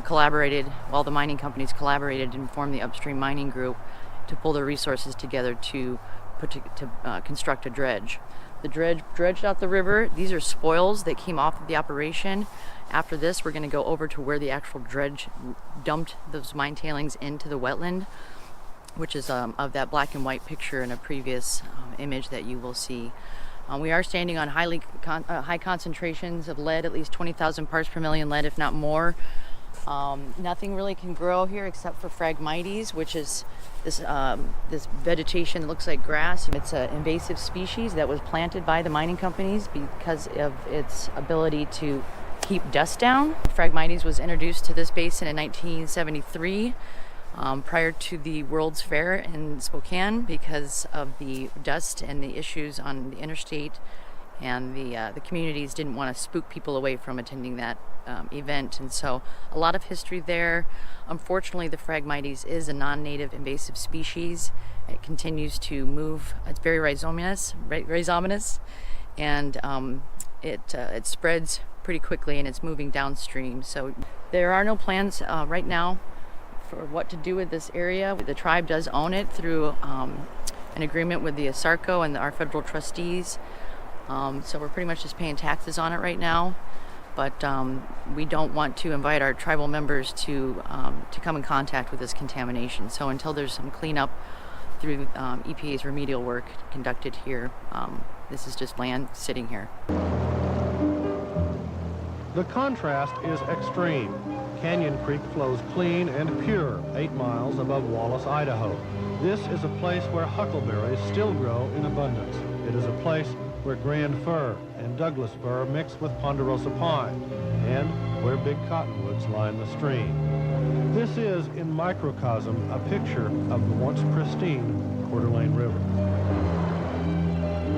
collaborated, while the mining companies collaborated and formed the upstream mining group to pull their resources together to construct a dredge. The dredge dredged out the river. These are spoils that came off of the operation. After this, we're going to go over to where the actual dredge dumped those mine tailings into the wetland, which is of that black and white picture in a previous image that you will see. We are standing on high concentrations of lead, at least 20,000 parts per million lead, if not more. Nothing really can grow here except for Phragmites, which is this vegetation that looks like grass. It's an invasive species that was planted by the mining companies because of its ability to keep dust down. Phragmites was introduced to this basin in 1973. Prior to the World's Fair in Spokane because of the dust and the issues on the interstate, and the communities didn't want to spook people away from attending that event, and so a lot of history there. Unfortunately, the Phragmites is a non-native invasive species. It continues to move. It's very rhizomatous, and it spreads pretty quickly, and it's moving downstream. So there are no plans right now for what to do with this area. The tribe does own it through an agreement with the ASARCO and our federal trustees. So we're pretty much just paying taxes on it right now. But we don't want to invite our tribal members to come in contact with this contamination. So until there's some cleanup through EPA's remedial work conducted here, this is just land sitting here. The contrast is extreme. Canyon Creek flows clean and pure 8 miles above Wallace, Idaho. This is a place where huckleberries still grow in abundance. It is a place where grand fir and Douglas fir mix with ponderosa pine, and where big cottonwoods line the stream. This is, in microcosm, a picture of the once pristine Coeur d'Alene River.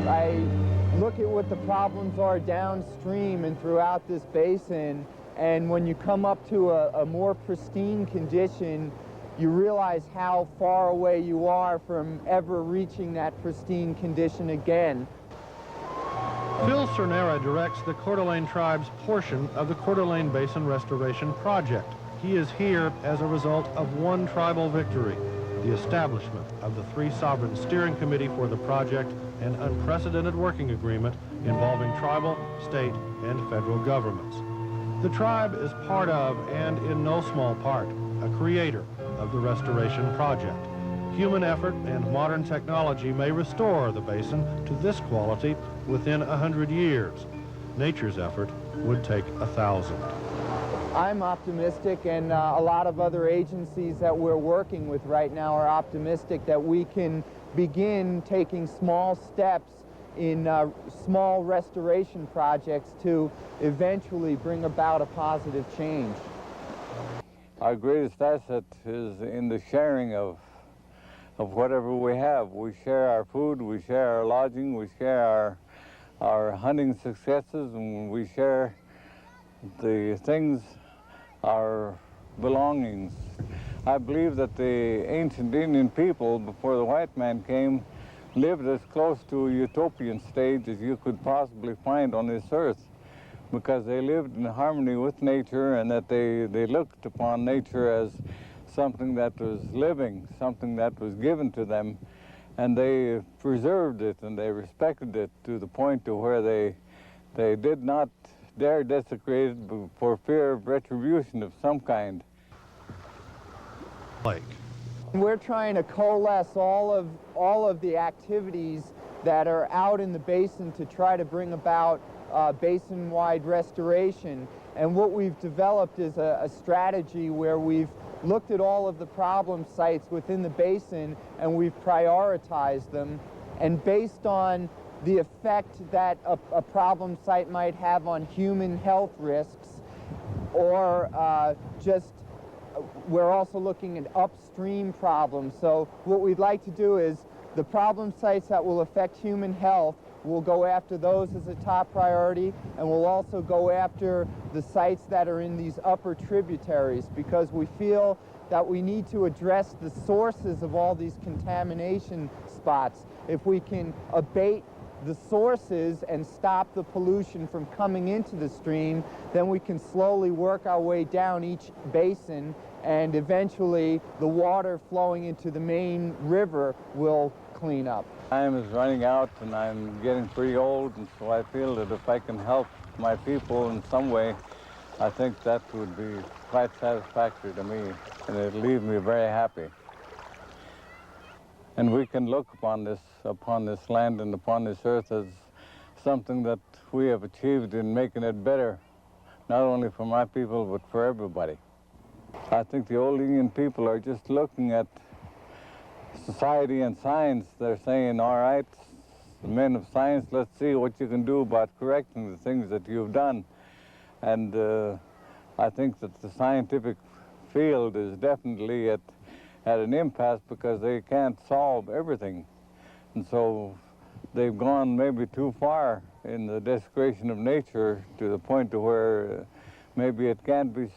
I look at what the problems are downstream and throughout this basin, and when you come up to a more pristine condition, you realize how far away you are from ever reaching that pristine condition again. Phil Cernera directs the Coeur d'Alene Tribe's portion of the Coeur d'Alene Basin Restoration Project. He is here as a result of one tribal victory, the establishment of the 3 Sovereign Steering Committee for the project, an unprecedented working agreement involving tribal, state, and federal governments. The tribe is part of, and in no small part, a creator of the restoration project. Human effort and modern technology may restore the basin to this quality within 100 years. Nature's effort would take 1,000. I'm optimistic, and a lot of other agencies that we're working with right now are optimistic that we can begin taking small steps in small restoration projects to eventually bring about a positive change. Our greatest asset is in the sharing of whatever we have. We share our food, we share our lodging, we share our hunting successes, and we share the things, our belongings. I believe that the ancient Indian people, before the white man came, lived as close to a utopian stage as you could possibly find on this earth, because they lived in harmony with nature, and that they looked upon nature as something that was living, something that was given to them, and they preserved it and they respected it to the point to where they did not dare desecrate it for fear of retribution of some kind. We're trying to coalesce all of the activities that are out in the basin to try to bring about basin-wide restoration. And what we've developed is a strategy where we've looked at all of the problem sites within the basin and we've prioritized them. And based on the effect that a problem site might have on human health risks, or we're also looking at upstream problems. So what we'd like to do is the problem sites that will affect human health, we'll go after those as a top priority, and we'll also go after the sites that are in these upper tributaries, because we feel that we need to address the sources of all these contamination spots. If we can abate the sources and stop the pollution from coming into the stream, then we can slowly work our way down each basin, and eventually the water flowing into the main river will clean up. Time is running out and I'm getting pretty old, and so I feel that if I can help my people in some way, I think that would be quite satisfactory to me, and it'd leave me very happy. And we can look upon this land and upon this earth as something that we have achieved in making it better, not only for my people, but for everybody. I think the old Indian people are just looking at society and science. They're saying, all right, the men of science, let's see what you can do about correcting the things that you've done. And I think that the scientific field is definitely at an impasse, because they can't solve everything. And so they've gone maybe too far in the desecration of nature to the point to where maybe it can't be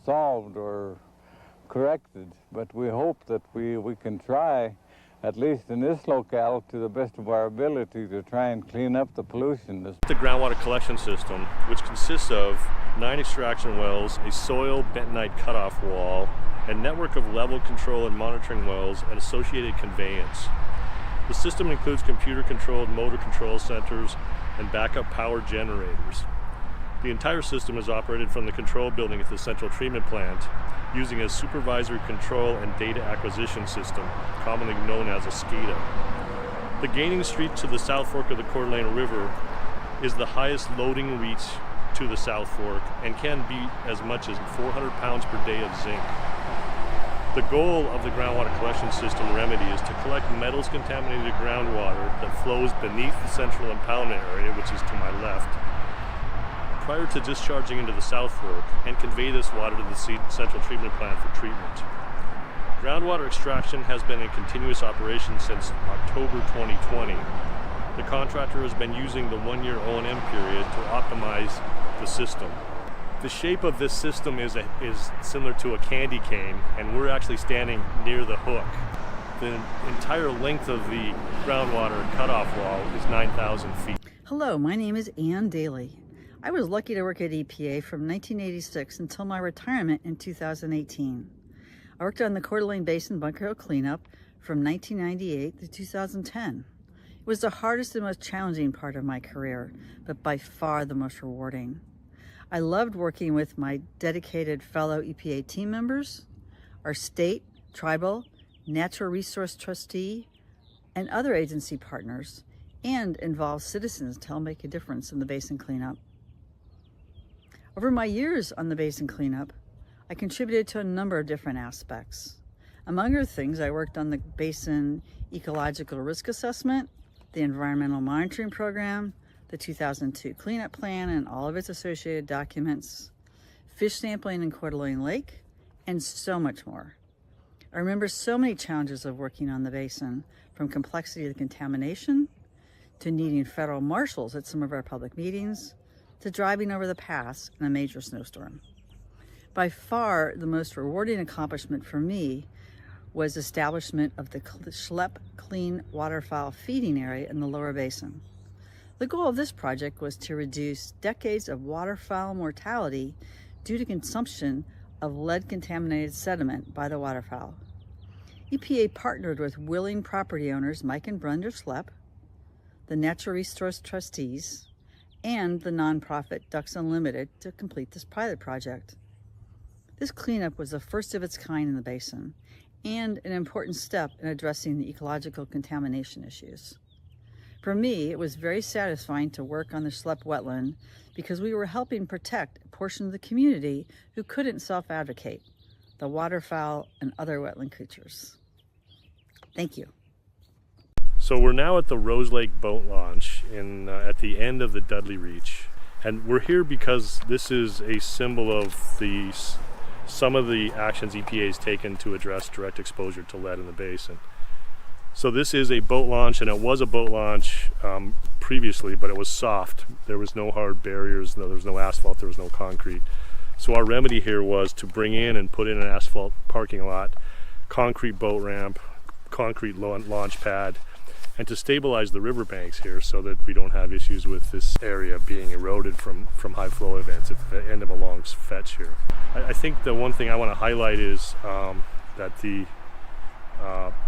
solved or corrected. But we hope that we can try, at least in this locale, to the best of our ability, to try and clean up the pollution. The groundwater collection system, which consists of 9 extraction wells, a soil bentonite cutoff wall, a network of level control and monitoring wells, and associated conveyance. The system includes computer-controlled motor control centers and backup power generators. The entire system is operated from the control building at the central treatment plant using a supervisory control and data acquisition system, commonly known as a SCADA. The gaining street to the South Fork of the Coeur d'Alene River is the highest loading reach to the South Fork and can be as much as 400 pounds per day of zinc. The goal of the groundwater collection system remedy is to collect metals contaminated groundwater that flows beneath the central impoundment area, which is to my left, prior to discharging into the South Fork, and convey this water to the central treatment plant for treatment. Groundwater extraction has been in continuous operation since October 2020. The contractor has been using the 1-year O&M period to optimize the system. The shape of this system is similar to a candy cane, and we're actually standing near the hook. The entire length of the groundwater cutoff wall is 9,000 feet. Hello, my name is Ann Daly. I was lucky to work at EPA from 1986 until my retirement in 2018. I worked on the Coeur d'Alene Basin Bunker Hill cleanup from 1998 to 2010. It was the hardest and most challenging part of my career, but by far the most rewarding. I loved working with my dedicated fellow EPA team members, our state, tribal, natural resource trustee, and other agency partners, and involve citizens to help make a difference in the basin cleanup. Over my years on the basin cleanup, I contributed to a number of different aspects. Among other things, I worked on the basin ecological risk assessment, the environmental monitoring program, the 2002 cleanup plan and all of its associated documents, fish sampling in Coeur d'Alene Lake, and so much more. I remember so many challenges of working on the basin, from complexity of the contamination, to needing federal marshals at some of our public meetings, to driving over the pass in a major snowstorm. By far, the most rewarding accomplishment for me was establishment of the Schlepp Clean Waterfowl Feeding Area in the lower basin. The goal of this project was to reduce decades of waterfowl mortality due to consumption of lead-contaminated sediment by the waterfowl. EPA partnered with willing property owners Mike and Brenda Schlepp, the Natural Resource Trustees, and the nonprofit Ducks Unlimited to complete this pilot project. This cleanup was the first of its kind in the basin and an important step in addressing the ecological contamination issues. For me, it was very satisfying to work on the Schlepp wetland because we were helping protect a portion of the community who couldn't self-advocate, the waterfowl and other wetland creatures. Thank you. So we're now at the Rose Lake boat launch at the end of the Dudley Reach, and we're here because this is a symbol of some of the actions EPA has taken to address direct exposure to lead in the basin. So this is a boat launch, and it was a boat launch previously, but it was soft. There was no hard barriers, there was no asphalt, there was no concrete. So our remedy here was to bring in and put in an asphalt parking lot, concrete boat ramp, concrete launch pad, and to stabilize the riverbanks here so that we don't have issues with this area being eroded from high flow events at the end of a long fetch here. I think the one thing I want to highlight is that the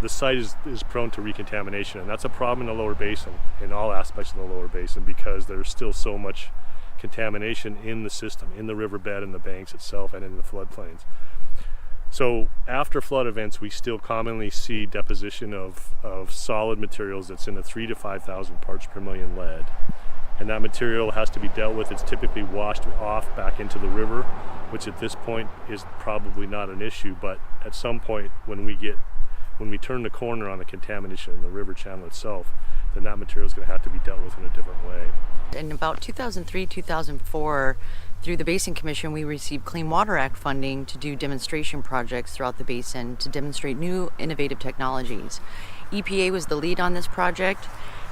site is prone to recontamination, and that's a problem in the lower basin, in all aspects of the lower basin, because there's still so much contamination in the system, in the riverbed and the banks itself and in the floodplains. So after flood events, we still commonly see deposition of solid materials that's in the 3,000 to 5,000 parts per million lead. And that material has to be dealt with. It's typically washed off back into the river, which at this point is probably not an issue, but at some point when we turn the corner on the contamination in the river channel itself, then that material is going to have to be dealt with in a different way. In about 2003, 2004, through the Basin Commission, we received Clean Water Act funding to do demonstration projects throughout the basin to demonstrate new innovative technologies. EPA was the lead on this project,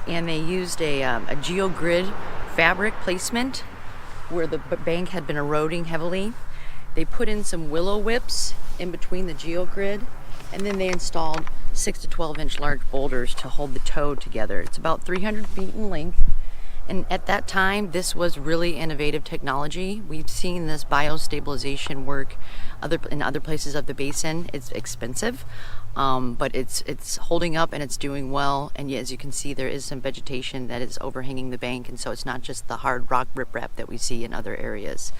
and they used a geogrid fabric placement where the bank had been eroding heavily. They put in some willow whips in between the geogrid, and then they installed 6 to 12 inch large boulders to hold the tow together. It's about 300 feet in length. And at that time, this was really innovative technology. We've seen this biostabilization work in other places of the basin. It's expensive, but it's holding up and it's doing well. And yet, as you can see, there is some vegetation that is overhanging the bank, and so it's not just the hard rock riprap that we see in other areas.